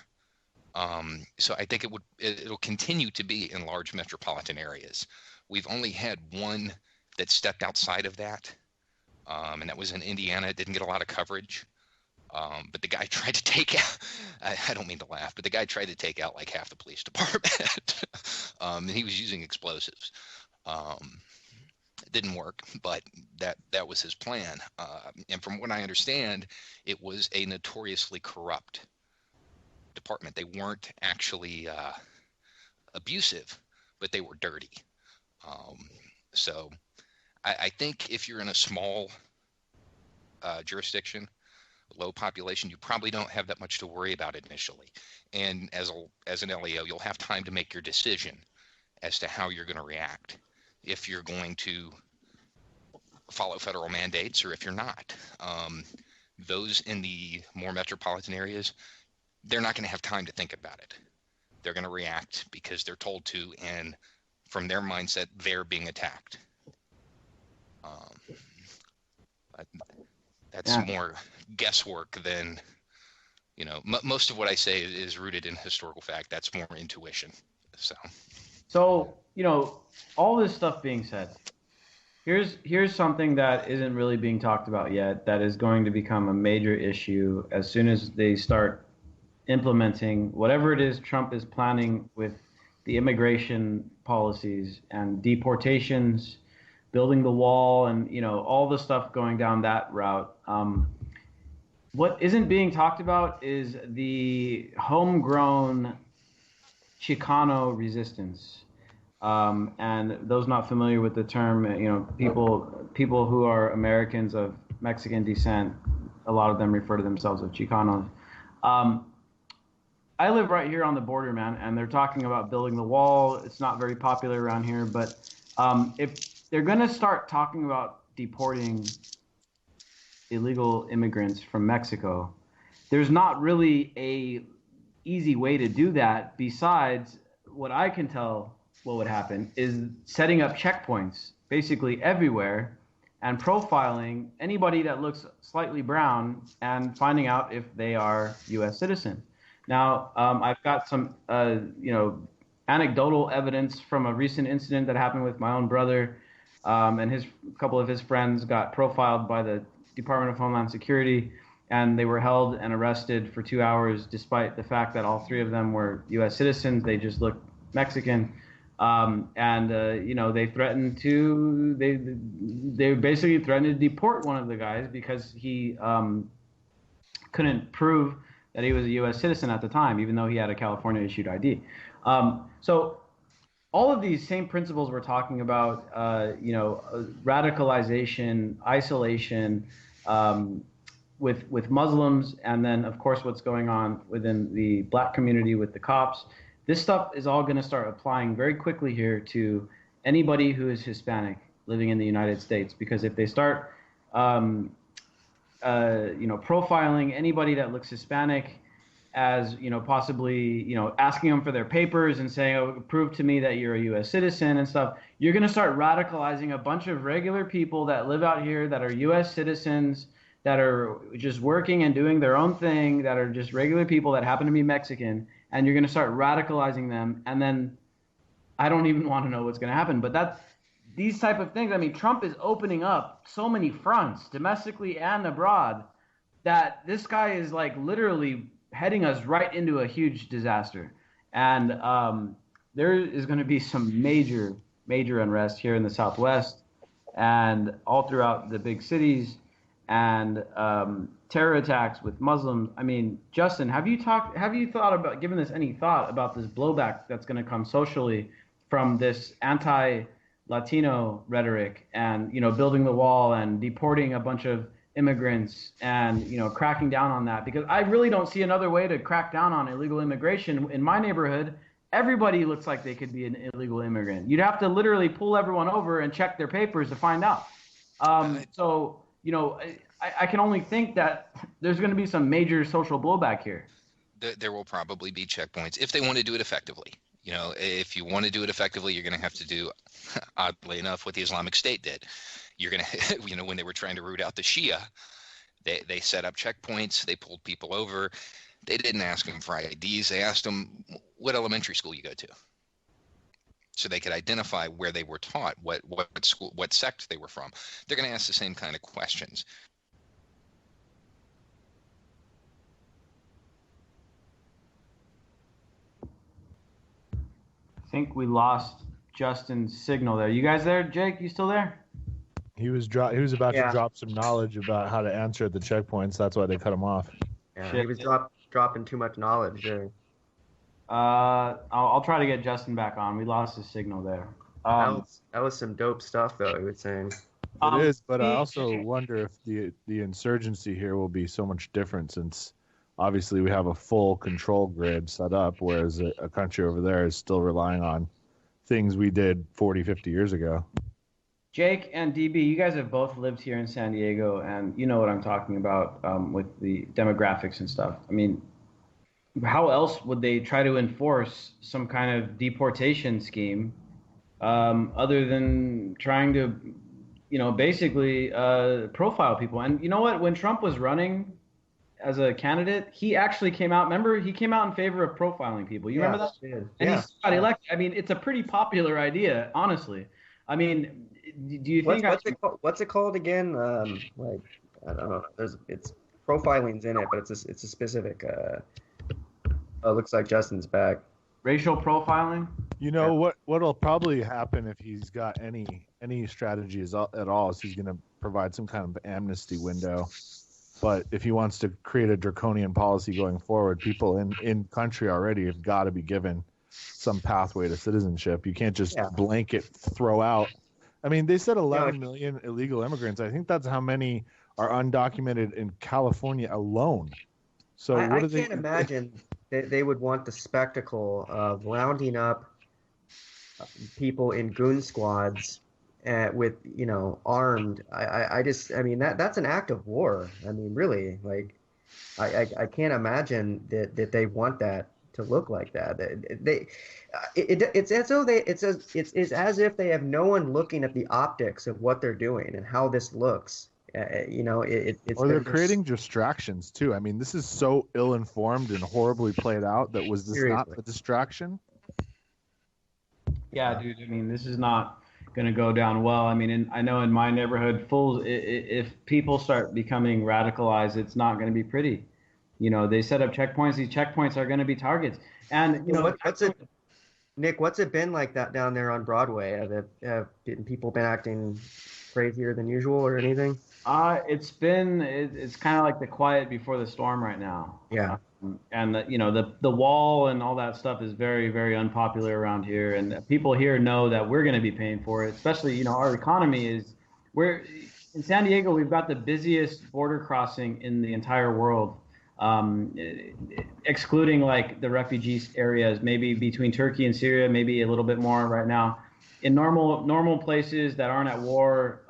So I think it'll continue to be in large metropolitan areas. We've only had one that stepped outside of that, and that was in Indiana. It didn't get a lot of coverage. But the guy tried to take out, I don't mean to laugh, but the guy tried to take out like half the police department. And he was using explosives. It didn't work, but that was his plan. And from what I understand, it was a notoriously corrupt department. They weren't actually abusive, but they were dirty. So I think if you're in a small jurisdiction, low population, you probably don't have that much to worry about initially. And as an LEO, you'll have time to make your decision as to how you're going to react, if you're going to follow federal mandates or if you're not. Those in the more metropolitan areas, they're not going to have time to think about it. They're going to react because they're told to, and from their mindset, they're being attacked. That's more guesswork than, most of what I say is rooted in historical fact. That's more intuition. So, all this stuff being said, here's something that isn't really being talked about yet that is going to become a major issue as soon as they start implementing whatever it is Trump is planning with the immigration policies and deportations, building the wall, and all the stuff going down that route. What isn't being talked about is the homegrown Chicano resistance. And those not familiar with the term, people who are Americans of Mexican descent, a lot of them refer to themselves as Chicanos. I live right here on the border, man, and they're talking about building the wall. It's not very popular around here, but if they're going to start talking about deporting illegal immigrants from Mexico, there's not really a easy way to do that besides what I can tell what would happen is setting up checkpoints basically everywhere and profiling anybody that looks slightly brown and finding out if they are U.S. citizen. Now, I've got some, anecdotal evidence from a recent incident that happened with my own brother, and a couple of his friends got profiled by the Department of Homeland Security, and they were held and arrested for 2 hours, despite the fact that all three of them were U.S. citizens. They just looked Mexican. They threatened to they basically threatened to deport one of the guys because he couldn't prove that he was a U.S. citizen at the time, even though he had a California issued ID. So all of these same principles we're talking about, radicalization, isolation, with Muslims, and then of course what's going on within the black community with the cops. This stuff is all going to start applying very quickly here to anybody who is Hispanic living in the United States, because if they start, profiling anybody that looks Hispanic as, possibly, asking them for their papers and saying, oh, prove to me that you're a U.S. citizen and stuff, you're going to start radicalizing a bunch of regular people that live out here that are U.S. citizens, that are just working and doing their own thing, that are just regular people that happen to be Mexican, and you're going to start radicalizing them, and then I don't even want to know what's going to happen. But these type of things, I mean, Trump is opening up so many fronts, domestically and abroad, that this guy is like literally heading us right into a huge disaster. And there is going to be some major, major unrest here in the Southwest and all throughout the big cities, and terror attacks with Muslims. I mean, Justin, have you thought about, given this any thought about this blowback that's going to come socially from this anti-Latino rhetoric and, building the wall and deporting a bunch of immigrants and, cracking down on that? Because I really don't see another way to crack down on illegal immigration. In my neighborhood, everybody looks like they could be an illegal immigrant. You'd have to literally pull everyone over and check their papers to find out. I can only think that there's going to be some major social blowback here. There will probably be checkpoints if they want to do it effectively. If you want to do it effectively, you're going to have to do, oddly enough, what the Islamic State did. You're going to, when they were trying to root out the Shia, they set up checkpoints. They pulled people over. They didn't ask them for IDs. They asked them what elementary school you go to, so they could identify where they were taught, what school, what sect they were from. They're going to ask the same kind of questions. I think we lost Justin's signal there. You guys there, Jake? You still there? He was about to drop some knowledge about how to answer at the checkpoints. That's why they cut him off. Yeah, he was dropping too much knowledge there. I'll try to get Justin back on. We lost his signal there. That was some dope stuff, though, he was saying. It is, but I also wonder if the insurgency here will be so much different, since obviously we have a full control grid set up, whereas a country over there is still relying on things we did 40, 50 years ago. Jake and DB, you guys have both lived here in San Diego, and you know what I'm talking about with the demographics and stuff. I mean, how else would they try to enforce some kind of deportation scheme other than trying to, basically profile people? And you know what? When Trump was running as a candidate, he actually came out. Remember, he came out in favor of profiling people. You remember that? Yeah. And he got elected. I mean, it's a pretty popular idea, honestly. I mean, do you think what's it called again? I don't know. It's profiling's in it, but it's a specific. It looks like Justin's back. Racial profiling? What'll probably happen if he's got any strategies at all is he's going to provide some kind of amnesty window. But if he wants to create a draconian policy going forward, people in country already have got to be given some pathway to citizenship. You can't just blanket throw out. I mean, they said 11 million illegal immigrants. I think that's how many are undocumented in California alone. So I can't imagine they would want the spectacle of rounding up people in goon squads with armed. I mean that's an act of war. I mean, really, like I can't imagine that they want that to look like that. It's as if they have no one looking at the optics of what they're doing and how this looks. It's Or they're been creating distractions too. I mean, this is so ill-informed and horribly played out that was this not Seriously. the distraction? Yeah, dude. I mean, this is not going to go down well. I mean, I know in my neighborhood, if people start becoming radicalized, it's not going to be pretty. They set up checkpoints. These checkpoints are going to be targets. And what's it, Nick? What's it been like that down there on Broadway? Have people been acting crazier than usual or anything? It's kind of like the quiet before the storm right now. Yeah. And the wall and all that stuff is very, very unpopular around here, and people here know that we're going to be paying for it. Especially, our economy we're in San Diego. We've got the busiest border crossing in the entire world, excluding like the refugee areas, maybe between Turkey and Syria, maybe a little bit more right now. In normal places that aren't at war,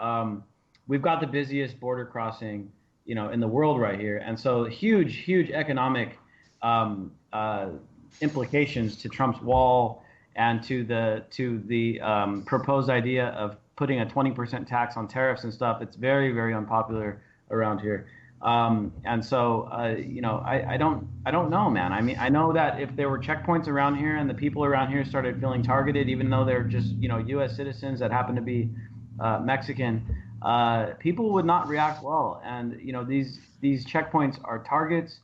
we've got the busiest border crossing, in the world right here, and so huge economic implications to Trump's wall and to the proposed idea of putting a 20% tax on tariffs and stuff. It's very, very unpopular around here, and so I don't know, man. I mean, I know that if there were checkpoints around here and the people around here started feeling targeted, even though they're just U.S. citizens that happen to be Mexican. People would not react well, and these checkpoints are targets.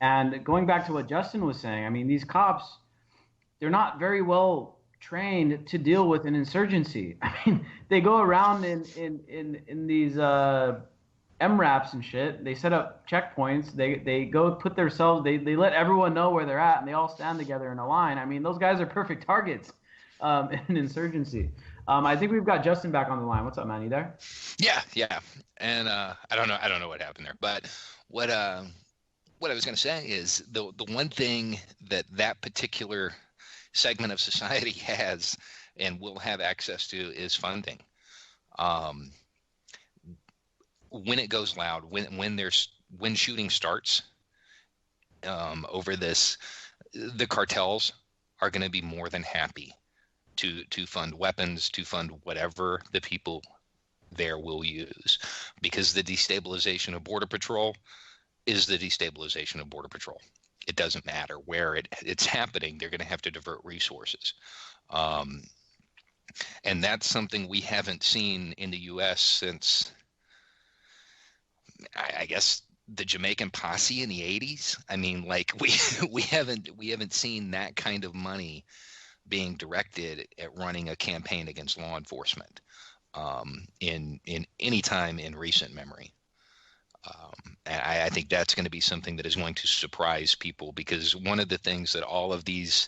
And going back to what Justin was saying, I mean, these cops, they're not very well trained to deal with an insurgency. I mean, they go around in these MRAPs and shit. They set up checkpoints. They go put themselves. They let everyone know where they're at, and they all stand together in a line. I mean, those guys are perfect targets in an insurgency. I think we've got Justin back on the line. What's up, man? You there? Yeah. And I don't know what happened there, but what I was going to say is the one thing that particular segment of society has and will have access to is funding. When it goes loud, when shooting starts over this, the cartels are going to be more than happy to fund weapons, to fund whatever the people there will use, because the destabilization of Border Patrol is the destabilization of Border Patrol. It doesn't matter where it's happening. They're going to have to divert resources. And that's something we haven't seen in the U.S. since, I guess, the Jamaican posse in the 80s. I mean, like we haven't seen that kind of money being directed at running a campaign against law enforcement in any time in recent memory. And I think that's going to be something that is going to surprise people, because one of the things that all of these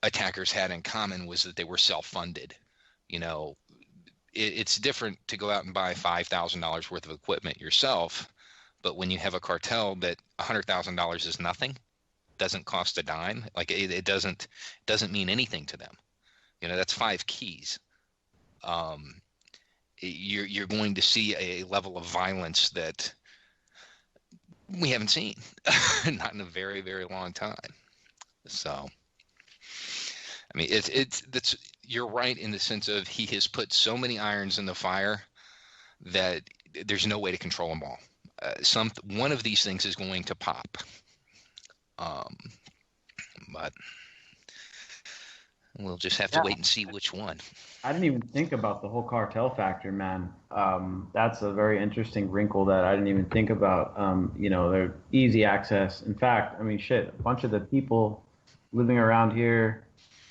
attackers had in common was that they were self-funded. It's different to go out and buy $5,000 worth of equipment yourself, but when you have a cartel that $100,000 is nothing, doesn't cost a dime, like it doesn't mean anything to them. That's 5 keys. You're going to see a level of violence that we haven't seen not in a very, very long time. So I mean, that's you're right in the sense of he has put so many irons in the fire that there's no way to control them all. One of these things is going to pop. But we'll just have to wait and see which one. I didn't even think about the whole cartel factor, man. That's a very interesting wrinkle that I didn't even think about. They're easy access. In fact, I mean, shit, a bunch of the people living around here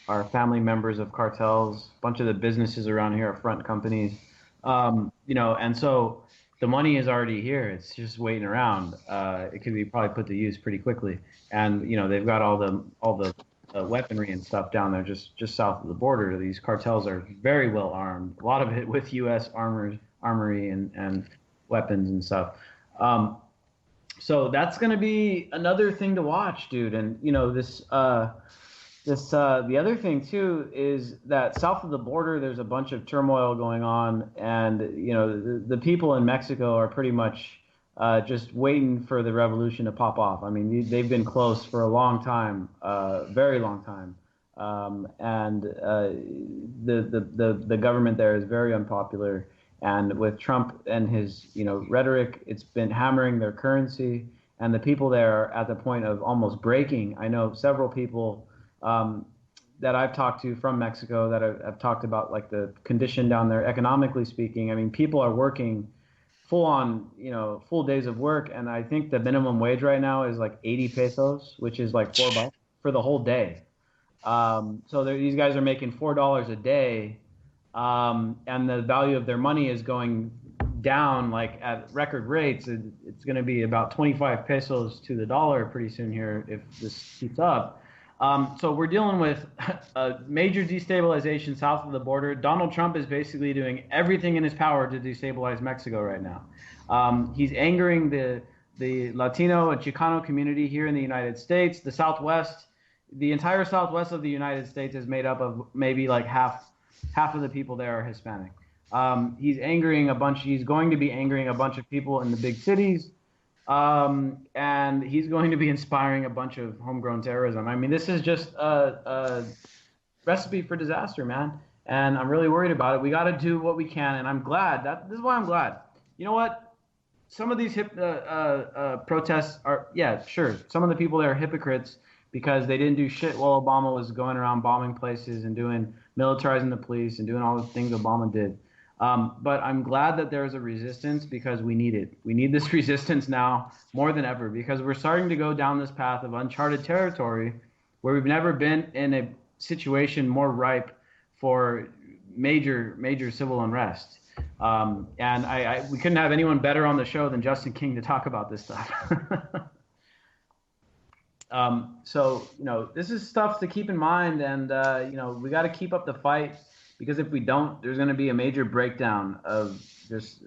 are family members of cartels. A bunch of the businesses around here are front companies. And so the money is already here. It's just waiting around. It could be probably put to use pretty quickly. And they've got all the weaponry and stuff down there just south of the border. These cartels are very well armed. A lot of it with U.S. armory and weapons and stuff. So that's going to be another thing to watch, dude. And the other thing too is that south of the border, there's a bunch of turmoil going on, and the people in Mexico are pretty much just waiting for the revolution to pop off. I mean, they've been close for a long time, very long time, and the government there is very unpopular. And with Trump and his, rhetoric, it's been hammering their currency, and the people there are at the point of almost breaking. I know several people that I've talked to from Mexico that have talked about like the condition down there, economically speaking. I mean, people are working full days of work, and I think the minimum wage right now is like 80 pesos, which is like $4 for the whole day. So these guys are making $4 a day, and the value of their money is going down like at record rates. It's going to be about 25 pesos to the dollar pretty soon here if this keeps up. So we're dealing with a major destabilization south of the border. Donald Trump is basically doing everything in his power to destabilize Mexico right now. He's angering the Latino and Chicano community here in the United States. The Southwest, the entire Southwest of the United States is made up of maybe like half of the people there are Hispanic. He's going to be angering a bunch of people in the big cities. And he's going to be inspiring a bunch of homegrown terrorism. I mean, this is just a recipe for disaster, man. And I'm really worried about it. We got to do what we can. And I'm glad this is why I'm glad. You know what? Some of these protests are, yeah, sure. Some of the people there are hypocrites because they didn't do shit while Obama was going around bombing places and militarizing the police and doing all the things Obama did. But I'm glad that there's a resistance because we need it. We need this resistance now more than ever because we're starting to go down this path of uncharted territory where we've never been in a situation more ripe for major civil unrest. And we couldn't have anyone better on the show than Justin King to talk about this stuff. So, this is stuff to keep in mind, and, we got to keep up the fight. Because if we don't, there's going to be a major breakdown of just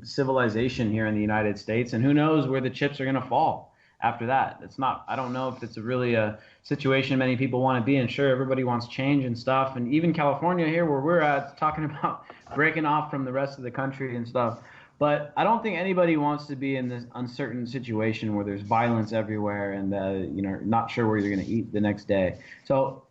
civilization here in the United States, and who knows where the chips are going to fall after that. I don't know if it's really a situation many people want to be in. Sure, everybody wants change and stuff, and even California here where we're at, talking about breaking off from the rest of the country and stuff. But I don't think anybody wants to be in this uncertain situation where there's violence everywhere and, not sure where you're going to eat the next day. So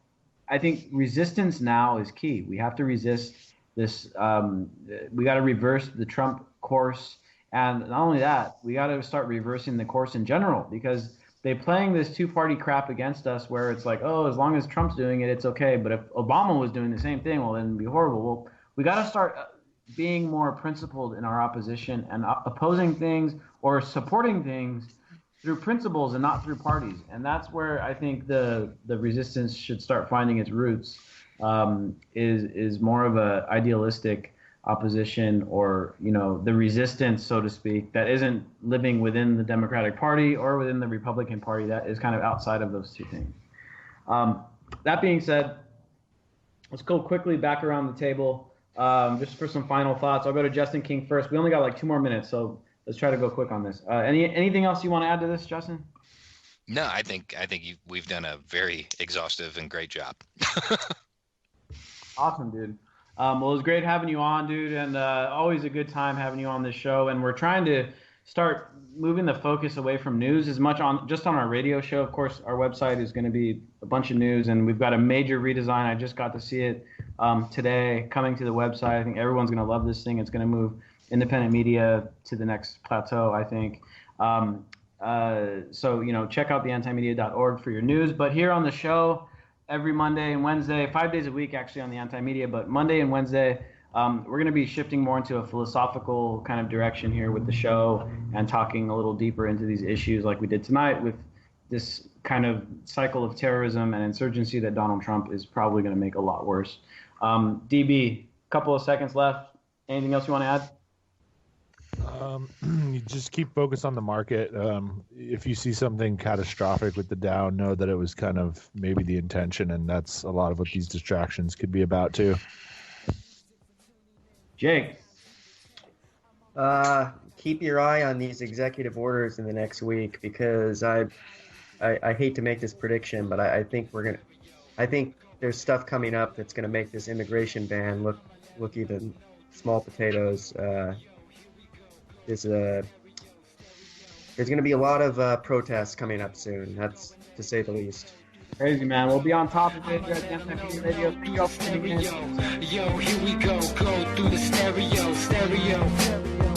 I think resistance now is key. We have to resist this. We got to reverse the Trump course. And not only that, we got to start reversing the course in general because they're playing this two-party crap against us where it's like, oh, as long as Trump's doing it, it's okay. But if Obama was doing the same thing, well, then it'd be horrible. Well, we got to start being more principled in our opposition and opposing things or supporting things through principles and not through parties. And that's where I think the resistance should start finding its roots, is more of a idealistic opposition or, the resistance, so to speak, that isn't living within the Democratic Party or within the Republican Party, that is kind of outside of those two things. That being said, let's go quickly back around the table just for some final thoughts. I'll go to Justin King first. We only got like 2 more minutes, so let's try to go quick on this. Anything else you want to add to this, Justin? No, I think we've done a very exhaustive and great job. Awesome, dude. Well, it was great having you on, dude, and always a good time having you on this show. And we're trying to start moving the focus away from news as much on our radio show. Of course, our website is going to be a bunch of news, and we've got a major redesign. I just got to see it today coming to the website. I think everyone's going to love this thing. It's going to move independent media to the next plateau, I think. So, check out theantimedia.org for your news. But here on the show, every Monday and Wednesday, 5 days a week actually on the Anti-Media, but Monday and Wednesday, we're going to be shifting more into a philosophical kind of direction here with the show and talking a little deeper into these issues like we did tonight with this kind of cycle of terrorism and insurgency that Donald Trump is probably going to make a lot worse. DB, couple of seconds left. Anything else you want to add? You just keep focused on the market. If you see something catastrophic with the Dow, know that it was kind of maybe the intention, and that's a lot of what these distractions could be about too. Jake. Keep your eye on these executive orders in the next week because I hate to make this prediction, but I think there's stuff coming up that's going to make this immigration ban look even small potatoes. There's going to be a lot of protests coming up soon. That's to say the least. Crazy, man. We'll be on top of it here at the Anti-Media Radio. Thank you all for tuning in. Yo, here we go through the stereo.